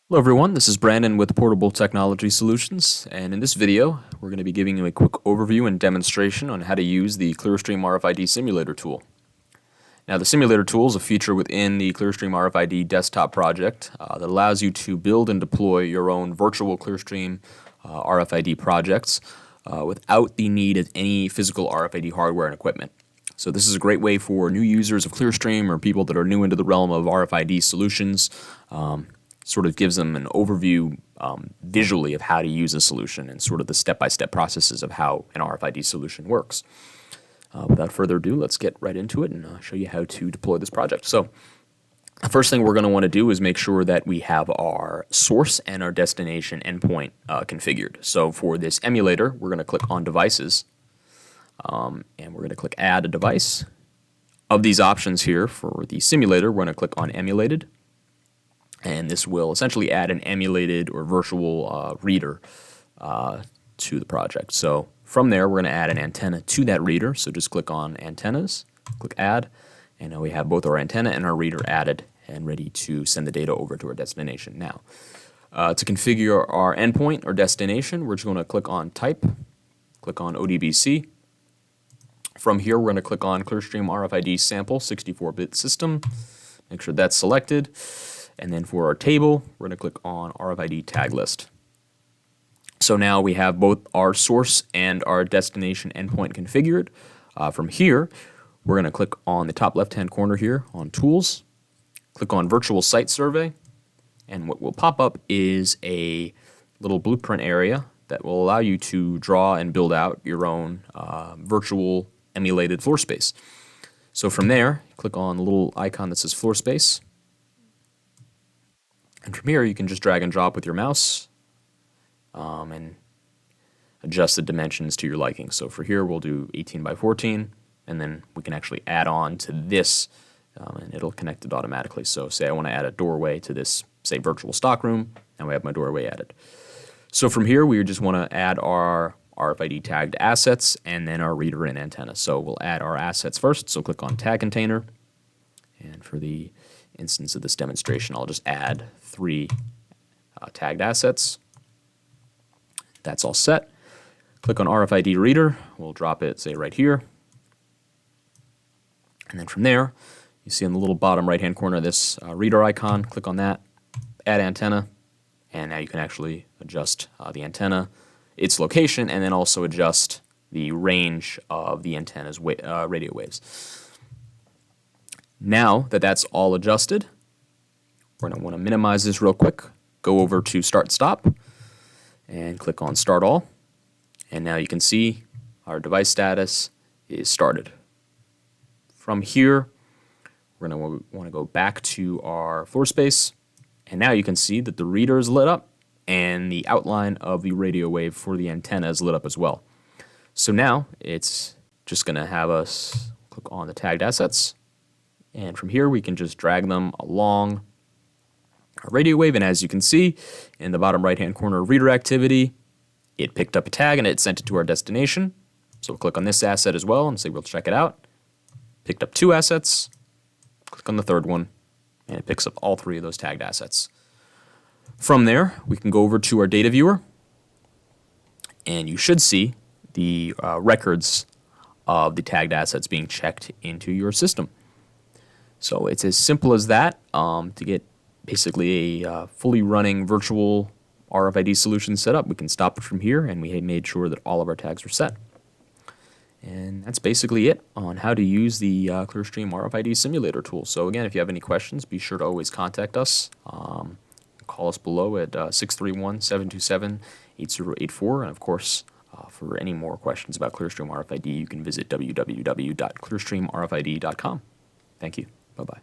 Hello everyone, this is Brandon with Portable Technology Solutions, and in this video we're going to be giving you a quick overview and demonstration on how to use the ClearStream RFID simulator tool. Now the simulator tool is a feature within the ClearStream RFID desktop project that allows you to build and deploy your own virtual ClearStream RFID projects without the need of any physical RFID hardware and equipment. So this is a great way for new users of ClearStream or people that are new into the realm of RFID solutions. Sort of gives them an overview visually of how to use a solution and sort of the step-by-step processes of how an RFID solution works. Without further ado, let's get right into it and show you how to deploy this project. So the first thing we're going to want to do is make sure that we have our source and our destination endpoint configured. So for this emulator, we're going to click on Devices, and we're going to click Add a Device. Of these options here for the simulator, we're going to click on Emulated. And this will essentially add an emulated or virtual reader to the project. So from there, we're going to add an antenna to that reader. So just click on Antennas, click Add, and now we have both our antenna and our reader added and ready to send the data over to our destination. Now, to configure our endpoint or destination, we're just going to click on Type, click on ODBC. From here, we're going to click on ClearStream RFID Sample 64-bit System. Make sure that's selected. And then for our table, we're going to click on RFID tag list. So now we have both our source and our destination endpoint configured. From here, we're going to click on the top left-hand corner here on Tools, click on Virtual Site Survey, and what will pop up is a little blueprint area that will allow you to draw and build out your own virtual emulated floor space. So from there, click on the little icon that says floor space. And from here, you can just drag and drop with your mouse and adjust the dimensions to your liking. So for here, we'll do 18 by 14, and then we can actually add on to this, and it'll connect it automatically. So say I want to add a doorway to this, say, virtual stockroom, and we have my doorway added. So from here, we just want to add our RFID tagged assets and then our reader and antenna. So we'll add our assets first, so click on Tag Container, and for the instance of this demonstration, I'll just add 3 tagged assets. That's all set. Click on RFID reader. We'll drop it, say, right here. And then from there, you see in the little bottom right-hand corner this reader icon. Click on that, add antenna, and now you can actually adjust the antenna, its location, and then also adjust the range of the antenna's radio waves. Now that that's all adjusted, we're going to want to minimize this real quick. Go over to Start Stop and click on Start All. And now you can see our device status is started. From here, we're going to want to go back to our floor space. And now you can see that the reader is lit up and the outline of the radio wave for the antenna is lit up as well. So now it's just going to have us click on the tagged assets. And from here, we can just drag them along our radio wave. And as you can see, in the bottom right-hand corner of reader activity, it picked up a tag and it sent it to our destination. So we'll click on this asset as well and say we'll check it out. Picked up 2 assets. Click on the third one, and it picks up all 3 of those tagged assets. From there, we can go over to our data viewer, and you should see the records of the tagged assets being checked into your system. So it's as simple as that to get basically a fully running virtual RFID solution set up. We can stop it from here, and we made sure that all of our tags are set. And that's basically it on how to use the ClearStream RFID simulator tool. So again, if you have any questions, be sure to always contact us. Call us below at 631-727-8084. And of course, for any more questions about ClearStream RFID, you can visit www.clearstreamrfid.com. Thank you. Bye-bye.